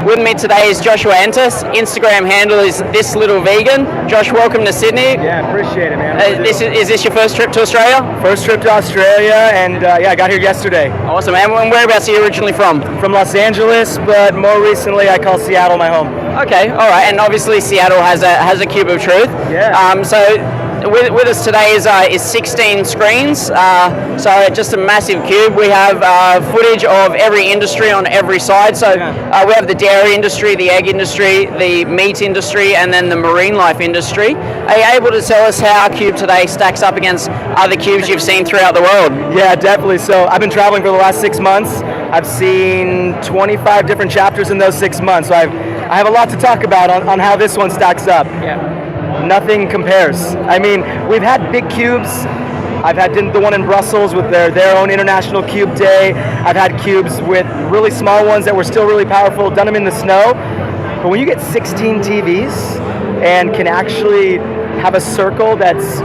With me today is Joshua Entis. Instagram handle is This Little Vegan. Josh, welcome to Sydney. Yeah, appreciate it, man. Is this your first trip to Australia? First trip to Australia, and I got here yesterday. Awesome. And whereabouts are you originally from? From Los Angeles, but more recently I call Seattle my home. Okay, all right. And obviously Seattle has a cube of truth. Yeah. So with us today is 16 screens. So just a massive cube. We have footage of every industry on every side. So we have the dairy industry, the egg industry, the meat industry, and then the marine life industry. Are you able to tell us how our cube today stacks up against other cubes you've seen throughout the world? Yeah, definitely. So I've been traveling for the last 6 months. I've seen 25 different chapters in those 6 months. So I have a lot to talk about on how this one stacks up. Yeah. Nothing compares. I mean, we've had big cubes. I've had the one in Brussels with their own International Cube Day. I've had cubes with really small ones that were still really powerful, done them in the snow. But when you get 16 TVs and can actually have a circle that's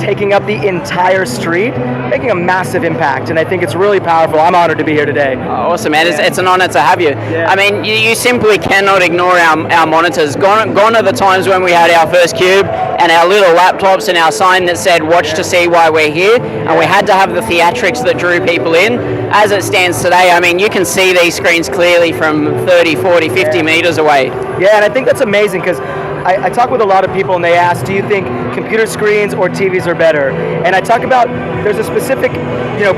taking up the entire street, making a massive impact, and I think it's really powerful. I'm honored to be here today. Oh, awesome, man. It's an honor to have you. Yeah. I mean, you simply cannot ignore our monitors. Gone are the times when we had our first cube and our little laptops and our sign that said, watch to see why we're here, and we had to have the theatrics that drew people in. As it stands today, I mean, you can see these screens clearly from 30, 40, 50 meters away. Yeah, and I think that's amazing because I talk with a lot of people and they ask, do you think computer screens or TVs are better? And I talk about there's a specific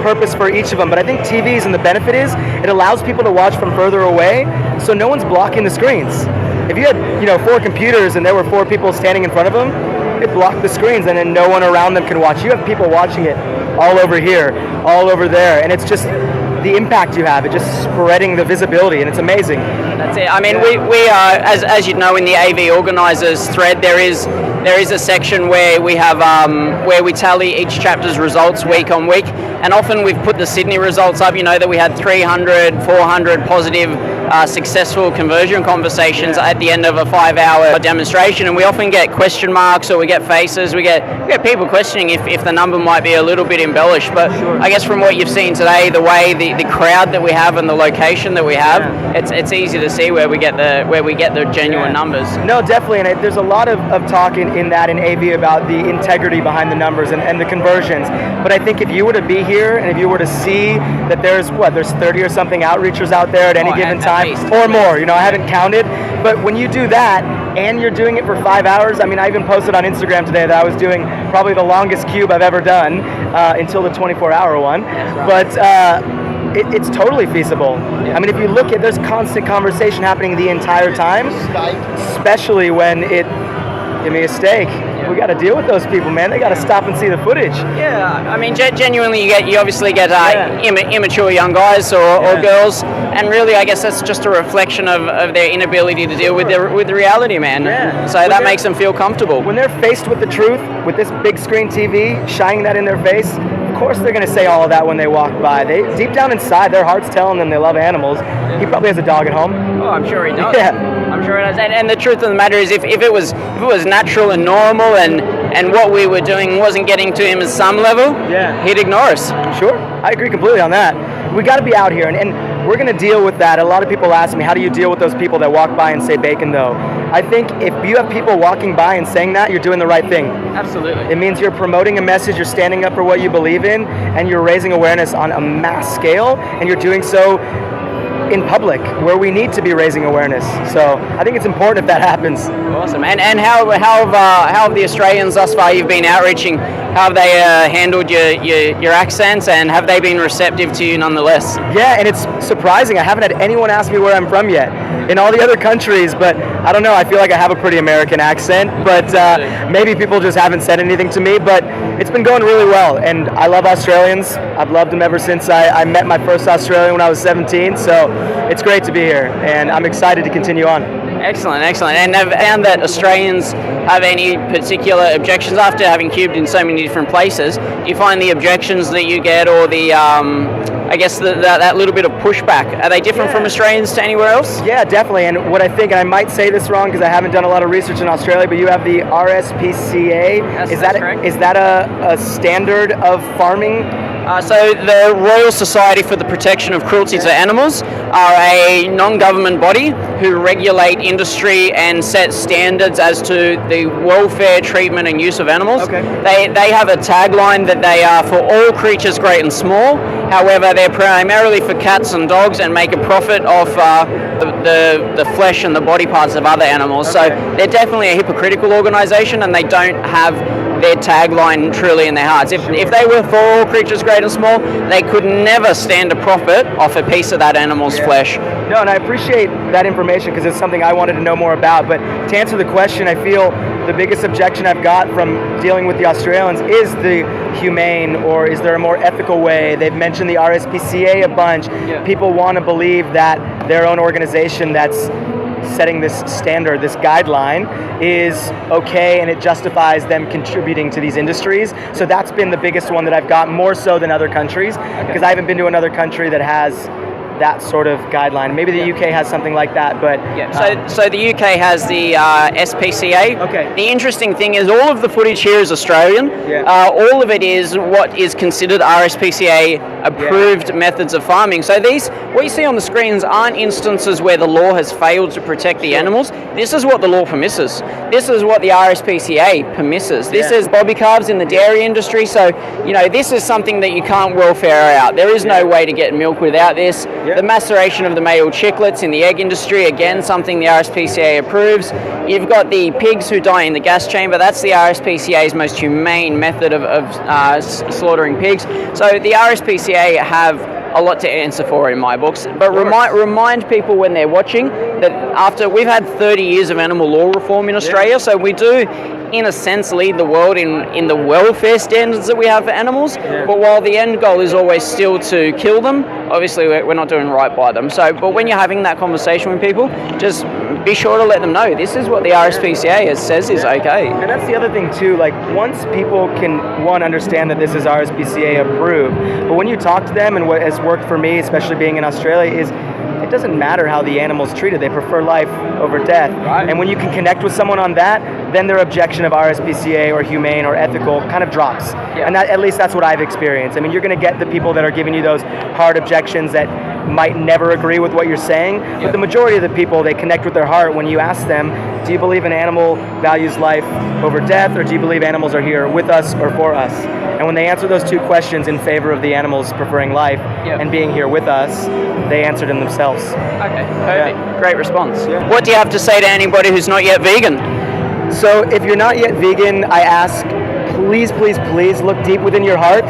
purpose for each of them, but I think TVs, and the benefit is it allows people to watch from further away, so no one's blocking the screens. If you had 4 computers and there were 4 people standing in front of them, it blocked the screens and then no one around them can watch. You have people watching it all over here, all over there, and it's just the impact you have, it just spreading the visibility, and it's amazing. That's it. I mean, we are, as you know, in the AV organizers thread, there is a section where we have where we tally each chapter's results week on week, and often we've put the Sydney results up. You know that we had 300, 400 positive, successful conversion conversations at the end of a 5-hour demonstration, and we often get question marks or we get faces. We get people questioning if the number might be a little bit embellished. But sure. I guess from what you've seen today, the way the crowd that we have and the location that we have, it's easy to see where we get the genuine numbers. No, definitely, and there's a lot of talk in AV about the integrity behind the numbers and the conversions. But I think if you were to be here and if you were to see that there's 30 or something outreachers out there at any given time, or more, I haven't counted, but when you do that and you're doing it for 5 hours, I mean, I even posted on Instagram today that I was doing probably the longest cube I've ever done until the 24-hour one. But it's totally feasible. I mean, if you look at, there's constant conversation happening the entire time, especially when give me a steak. We got to deal with those people, man. They got to stop and see the footage. Yeah, I mean, genuinely, you obviously get immature young guys or girls, and really, I guess that's just a reflection of their inability to deal with the reality, man. Yeah. So that makes them feel comfortable. When they're faced with the truth, with this big screen TV shining that in their face, of course they're going to say all of that when they walk by. They deep down inside, their heart's telling them they love animals. He probably has a dog at home. Oh, I'm sure he does. Yeah. I'm sure it does. And the truth of the matter is, if it was natural and normal, and what we were doing wasn't getting to him at some level, he'd ignore us. Sure, I agree completely on that. We got to be out here, and we're going to deal with that. A lot of people ask me, how do you deal with those people that walk by and say bacon, though? I think if you have people walking by and saying that, you're doing the right thing. Absolutely. It means you're promoting a message, you're standing up for what you believe in, and you're raising awareness on a mass scale, and you're doing so in public, where we need to be raising awareness. So I think it's important if that happens. Awesome. And how have the Australians thus far you've been outreaching, how have they handled your accents, and have they been receptive to you nonetheless? Yeah, and it's surprising. I haven't had anyone ask me where I'm from yet. In all the other countries, but I don't know, I feel like I have a pretty American accent, but maybe people just haven't said anything to me, but it's been going really well, and I love Australians. I've loved them ever since I met my first Australian when I was 17, so it's great to be here, and I'm excited to continue on. Excellent. And have found that Australians have any particular objections after having cubed in so many different places? Do you find the objections that you get, or the I guess that little bit of pushback, are they different from Australians to anywhere else? Yeah, definitely. And what I think, and I might say this wrong because I haven't done a lot of research in Australia, but you have the RSPCA. That's correct. Is that a standard of farming So the Royal Society for the Protection of Cruelty to Animals are a non-government body who regulate industry and set standards as to the welfare, treatment and use of animals. Okay. They have a tagline that they are for all creatures great and small. However, they're primarily for cats and dogs and make a profit off the flesh and the body parts of other animals. Okay. So they're definitely a hypocritical organisation, and they don't have their tagline truly in their hearts. If they were for all creatures great and small, they could never stand a profit off a piece of that animal's flesh. No, and I appreciate that information because it's something I wanted to know more about. But to answer the question, I feel the biggest objection I've got from dealing with the Australians is the humane, or is there a more ethical way? They've mentioned the RSPCA a bunch. Yeah. People want to believe that their own organization that's setting this standard, this guideline, is okay and it justifies them contributing to these industries. So that's been the biggest one that I've got, more so than other countries, because I haven't been to another country that has that sort of guideline. Maybe the UK has something like that, but so the UK has the SPCA. Okay. The interesting thing is all of the footage here is Australian. Yeah. All of it is what is considered RSPCA approved methods of farming. So what you see on the screens aren't instances where the law has failed to protect the animals. This is what the law permisses. This is what the RSPCA permisses. This is bobby calves in the dairy industry. So, this is something that you can't welfare out. There is no way to get milk without this. The maceration of the male chicklets in the egg industry, again, something the RSPCA approves. You've got the pigs who die in the gas chamber. That's the RSPCA's most humane method of slaughtering pigs. So the RSPCA have a lot to answer for in my books. But remind people when they're watching that after we've had 30 years of animal law reform in Australia, so we do, in a sense, lead the world in the welfare standards that we have for animals. But while the end goal is always still to kill them, obviously we're not doing right by them. So, but when you're having that conversation with people, just be sure to let them know this is what the RSPCA says is okay. And that's the other thing too, like once people can, understand that this is RSPCA approved, but when you talk to them, and what has worked for me, especially being in Australia, is it doesn't matter how the animal's treated. They prefer life over death. Right. And when you can connect with someone on that, then their objection of RSPCA or humane or ethical kind of drops. Yeah. And at least that's what I've experienced. I mean, you're going to get the people that are giving you those hard objections that might never agree with what you're saying, but the majority of the people, they connect with their heart when you ask them, do you believe an animal values life over death, or do you believe animals are here with us or for us? And when they answer those two questions in favor of the animals preferring life and being here with us, they answered them themselves. Okay, perfect. Great response. What do you have to say to anybody who's not yet vegan? So if you're not yet vegan, I ask, please, please, please look deep within your heart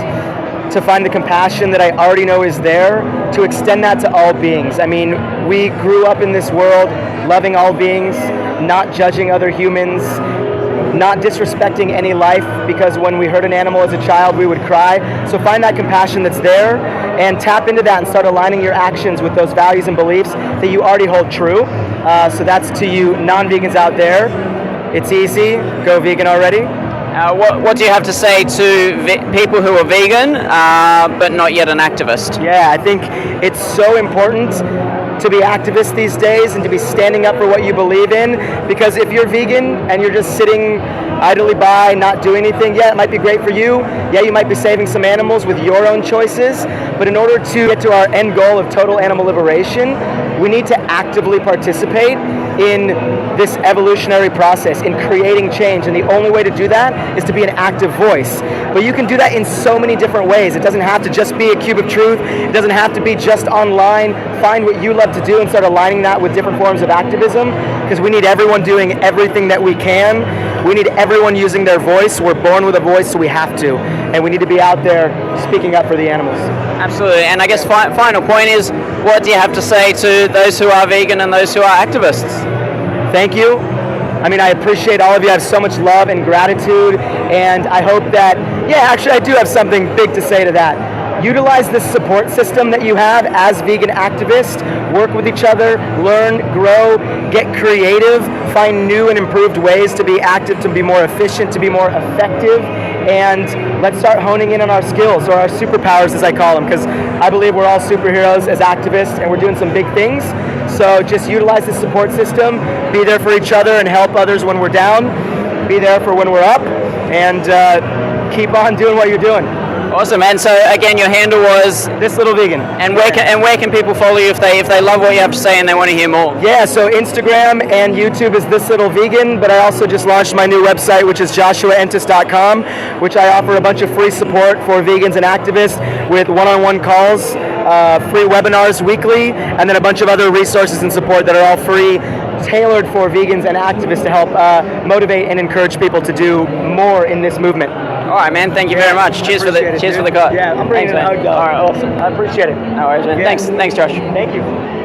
to find the compassion that I already know is there, to extend that to all beings. I mean, we grew up in this world loving all beings, not judging other humans, not disrespecting any life, because when we hurt an animal as a child, we would cry. So find that compassion that's there and tap into that and start aligning your actions with those values and beliefs that you already hold true. So that's to you non-vegans out there. It's easy. Go vegan already. What do you have to say to people who are vegan but not yet an activist? Yeah, I think it's so important to be activists these days and to be standing up for what you believe in, because if you're vegan and you're just sitting idly by, not doing anything, it might be great for you. Yeah, you might be saving some animals with your own choices, but in order to get to our end goal of total animal liberation, we need to actively participate in this evolutionary process, in creating change, and the only way to do that is to be an active voice. But you can do that in so many different ways. It doesn't have to just be a cube of truth. It doesn't have to be just online. Find what you love to do and start aligning that with different forms of activism, because we need everyone doing everything that we can. We need everyone using their voice. We're born with a voice, so we have to. And we need to be out there speaking up for the animals. Absolutely. And I guess final point is, what do you have to say to those who are vegan and those who are activists? Thank you. I mean, I appreciate all of you. I have so much love and gratitude, and I hope that, actually I do have something big to say to that. Utilize this support system that you have as vegan activists. Work with each other, learn, grow, get creative, find new and improved ways to be active, to be more efficient, to be more effective, and let's start honing in on our skills, or our superpowers as I call them, because I believe we're all superheroes as activists and we're doing some big things. So just utilize the support system, be there for each other and help others when we're down, be there for when we're up, and keep on doing what you're doing. Awesome, man. So again, your handle was, This Little Vegan. and where can people follow you if they love what you have to say and they want to hear more? Yeah, so Instagram and YouTube is This Little Vegan, but I also just launched my new website, which is joshuaentis.com, which I offer a bunch of free support for vegans and activists with one-on-one calls, free webinars weekly, and then a bunch of other resources and support that are all free, tailored for vegans and activists to help motivate and encourage people to do more in this movement. All right, man. Thank you very much. Cheers for the cut. Yeah, I'm bringing Thanks, it man. out. All right, awesome. I appreciate it. No worries, man. Yeah. Thanks, Josh. Thank you.